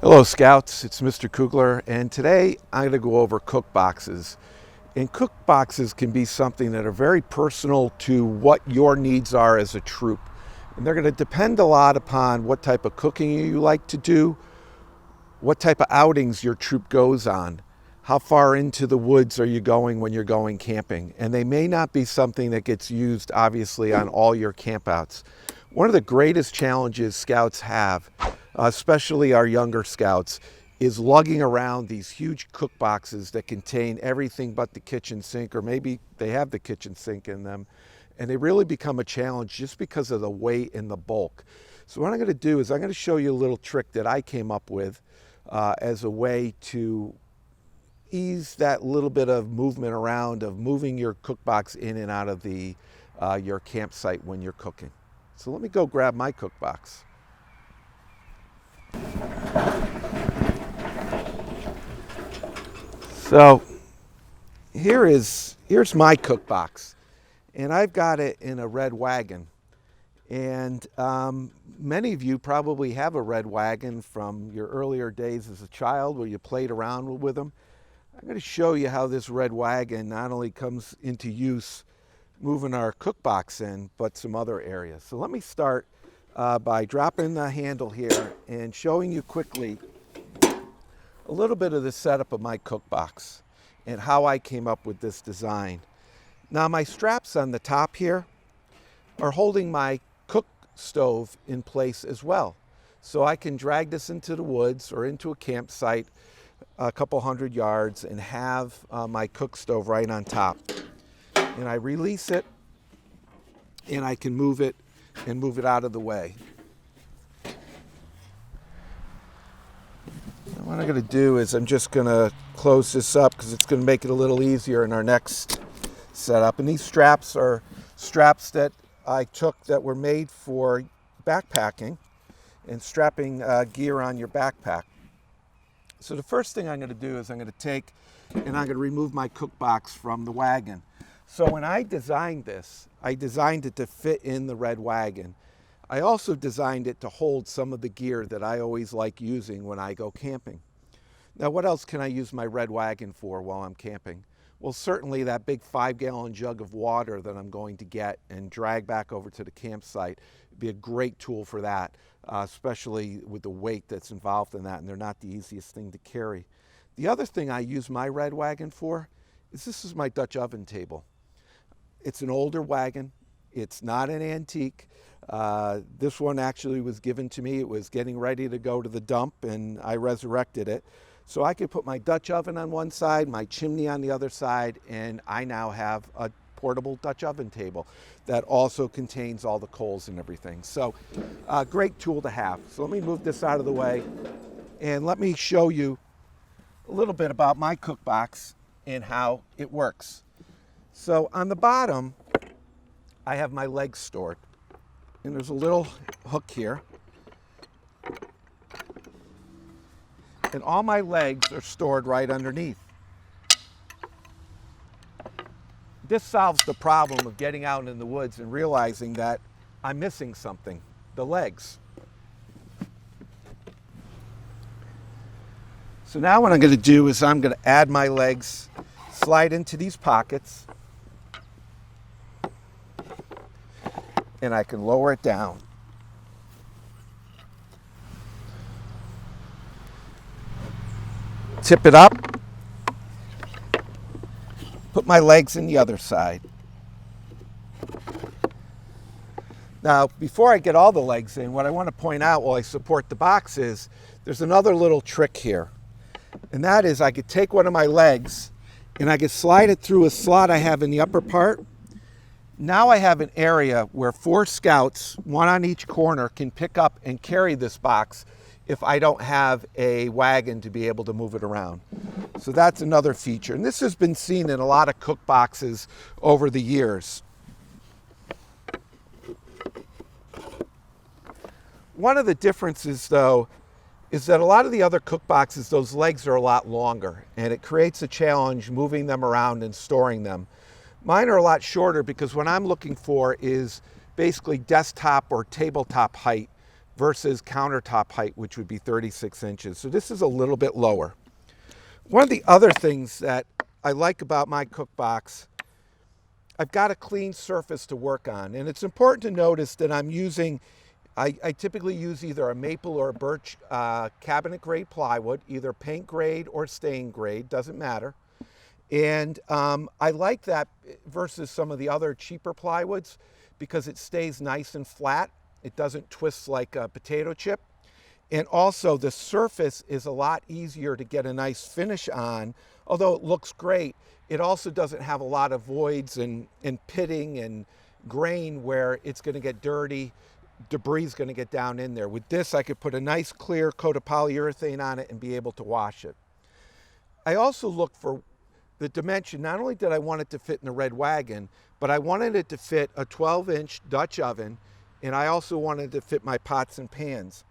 Hello Scouts, it's Mr. Kugler, and today I'm going to go over cook boxes. And cook boxes can be something that are very personal to what your needs are as a troop. And they're going to depend a lot upon what type of cooking you like to do, what type of outings your troop goes on, how far into the woods are you going when you're going camping. And they may not be something that gets used obviously on all your campouts. One of the greatest challenges scouts have, especially our younger scouts, is lugging around these huge cook boxes that contain everything but the kitchen sink, or maybe they have the kitchen sink in them, and they really become a challenge just because of the weight and the bulk. So what I'm going to do is I'm going to show you a little trick that I came up with as a way to ease that little bit of movement around of moving your cook box in and out of your campsite when you're cooking. So let me go grab my cook box. So here's my cook box, and I've got it in a red wagon. And many of you probably have a red wagon from your earlier days as a child where you played around with them. I'm going to show you how this red wagon not only comes into use moving our cook box in, but some other areas. So let me start by dropping the handle here and showing you quickly a little bit of the setup of my cook box and how I came up with this design. Now my straps on the top here are holding my cook stove in place as well. So I can drag this into the woods or into a campsite a couple hundred yards and have my cook stove right on top. And I release it and I can move it out of the way. And what I'm going to do is I'm just going to close this up because it's going to make it a little easier in our next setup. And these straps are straps that I took that were made for backpacking and strapping gear on your backpack. So the first thing I'm going to do is I'm going to take and I'm going to remove my cook box from the wagon. So when I designed this, I designed it to fit in the red wagon. I also designed it to hold some of the gear that I always like using when I go camping. Now, what else can I use my red wagon for while I'm camping? Well, certainly that big 5-gallon jug of water that I'm going to get and drag back over to the campsite would be a great tool for that, especially with the weight that's involved in that, and they're not the easiest thing to carry. The other thing I use my red wagon for is this is my Dutch oven table. It's an older wagon. It's not an antique. This one actually was given to me. It was getting ready to go to the dump, and I resurrected it. So I could put my Dutch oven on one side, my chimney on the other side, and I now have a portable Dutch oven table that also contains all the coals and everything. So a great tool to have. So let me move this out of the way, and let me show you a little bit about my cook box and how it works. So on the bottom, I have my legs stored, and there's a little hook here, and all my legs are stored right underneath. This solves the problem of getting out in the woods and realizing that I'm missing something, the legs. So now what I'm going to do is I'm going to add my legs, slide into these pockets, and I can lower it down. Tip it up, put my legs in the other side. Now, before I get all the legs in, what I want to point out while I support the box is there's another little trick here. And that is I could take one of my legs and I could slide it through a slot I have in the upper part. Now I have an area where 4 scouts, one on each corner, can pick up and carry this box if I don't have a wagon to be able to move it around. So that's another feature. And this has been seen in a lot of cook boxes over the years. One of the differences, though, is that a lot of the other cook boxes, those legs are a lot longer, and it creates a challenge moving them around and storing them. Mine are a lot shorter because what I'm looking for is basically desktop or tabletop height versus countertop height, which would be 36 inches. So this is a little bit lower. One of the other things that I like about my cook box, I've got a clean surface to work on. And it's important to notice that I'm using, I typically use either a maple or a birch cabinet grade plywood, either paint grade or stain grade, doesn't matter. And I like that versus some of the other cheaper plywoods because it stays nice and flat. It doesn't twist like a potato chip. And also the surface is a lot easier to get a nice finish on. Although it looks great, it also doesn't have a lot of voids and pitting and grain where it's going to get dirty. Debris is going to get down in there. With this, I could put a nice clear coat of polyurethane on it and be able to wash it. I also look for the dimension. Not only did I want it to fit in the red wagon, but I wanted it to fit a 12-inch Dutch oven, and I also wanted to fit my pots and pans.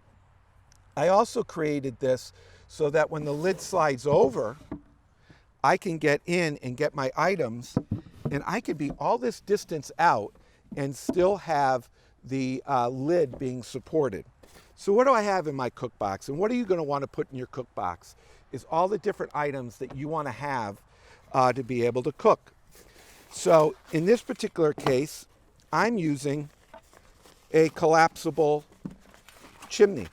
I also created this so that when the lid slides over, I can get in and get my items, and I can be all this distance out and still have the lid being supported. So what do I have in my cook box? And what are you going to want to put in your cook box is all the different items that you want to have to be able to cook. So in this particular case, I'm using a collapsible chimney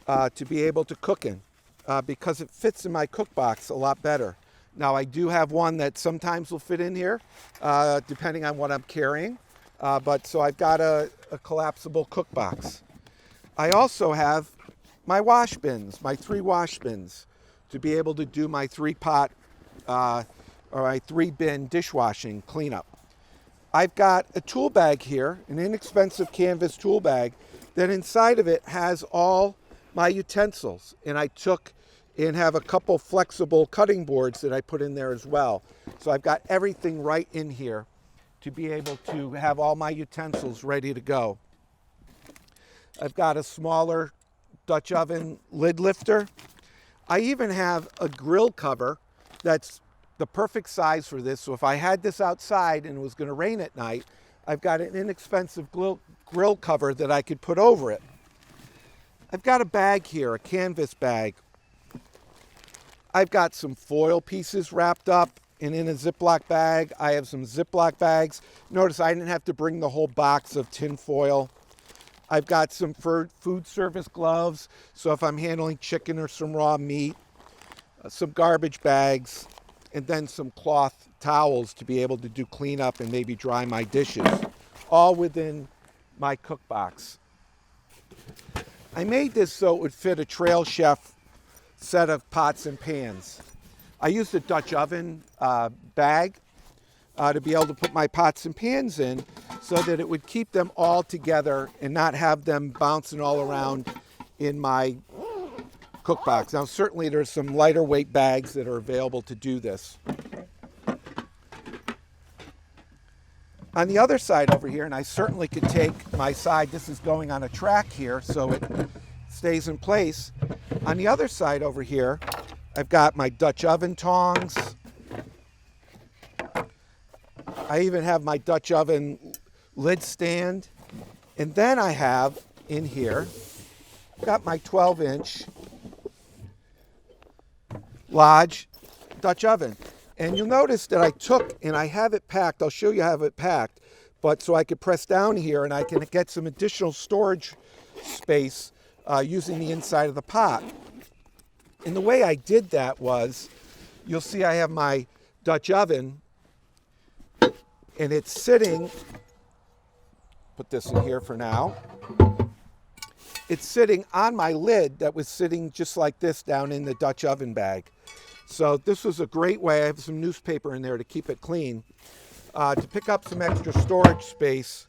to be able to cook in because it fits in my cook box a lot better. Now I do have one that sometimes will fit in here depending on what I'm carrying, but so I've got a collapsible cook box. I also have my wash bins, my 3 wash bins to be able to do my 3-pot or my 3-bin dishwashing cleanup. I've got a tool bag here, an inexpensive canvas tool bag that inside of it has all my utensils, and I took and have a couple flexible cutting boards that I put in there as well. So I've got everything right in here to be able to have all my utensils ready to go. I've got a smaller Dutch oven lid lifter. I even have a grill cover that's the perfect size for this. So if I had this outside and it was going to rain at night, I've got an inexpensive grill cover that I could put over it. I've got a bag here, a canvas bag. I've got some foil pieces wrapped up and in a Ziploc bag. I have some Ziploc bags. Notice I didn't have to bring the whole box of tin foil. I've got some food service gloves, so if I'm handling chicken or some raw meat, some garbage bags, and then some cloth towels to be able to do cleanup and maybe dry my dishes, all within my cook box. I made this so it would fit a Trail Chef set of pots and pans. I used a Dutch oven bag to be able to put my pots and pans in so that it would keep them all together and not have them bouncing all around in my cook box. Now certainly there's some lighter weight bags that are available to do this. On the other side over here, and I certainly could take my side, this is going on a track here so it stays in place. On the other side over here, I've got my Dutch oven tongs. I even have my Dutch oven lid stand. And then I have in here, got my 12-inch Lodge Dutch oven. And you'll notice that I took, and I have it packed, I'll show you how I have it packed, but so I could press down here and I can get some additional storage space using the inside of the pot. And the way I did that was, you'll see I have my Dutch oven, and it's sitting, put this in here for now, it's sitting on my lid that was sitting just like this down in the Dutch oven bag. So this was a great way, I have some newspaper in there to keep it clean, to pick up some extra storage space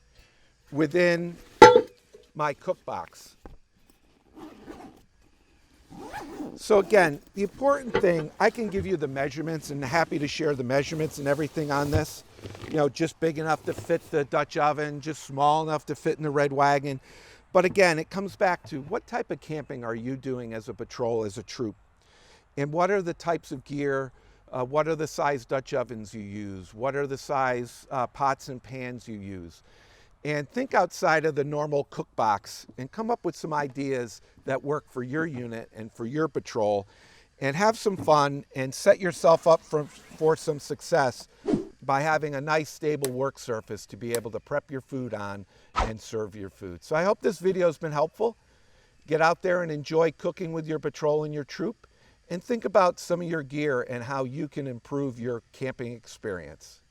within my cook box. So again, the important thing, I can give you the measurements and happy to share the measurements and everything on this. You know, just big enough to fit the Dutch oven, just small enough to fit in the red wagon. But again, it comes back to what type of camping are you doing as a patrol, as a troop? And what are the types of gear? What are the size Dutch ovens you use? What are the size pots and pans you use? and think outside of the normal cook box and come up with some ideas that work for your unit and for your patrol, and have some fun and set yourself up for some success by having a nice stable work surface to be able to prep your food on and serve your food. So I hope this video has been helpful. Get out there and enjoy cooking with your patrol and your troop, and think about some of your gear and how you can improve your camping experience.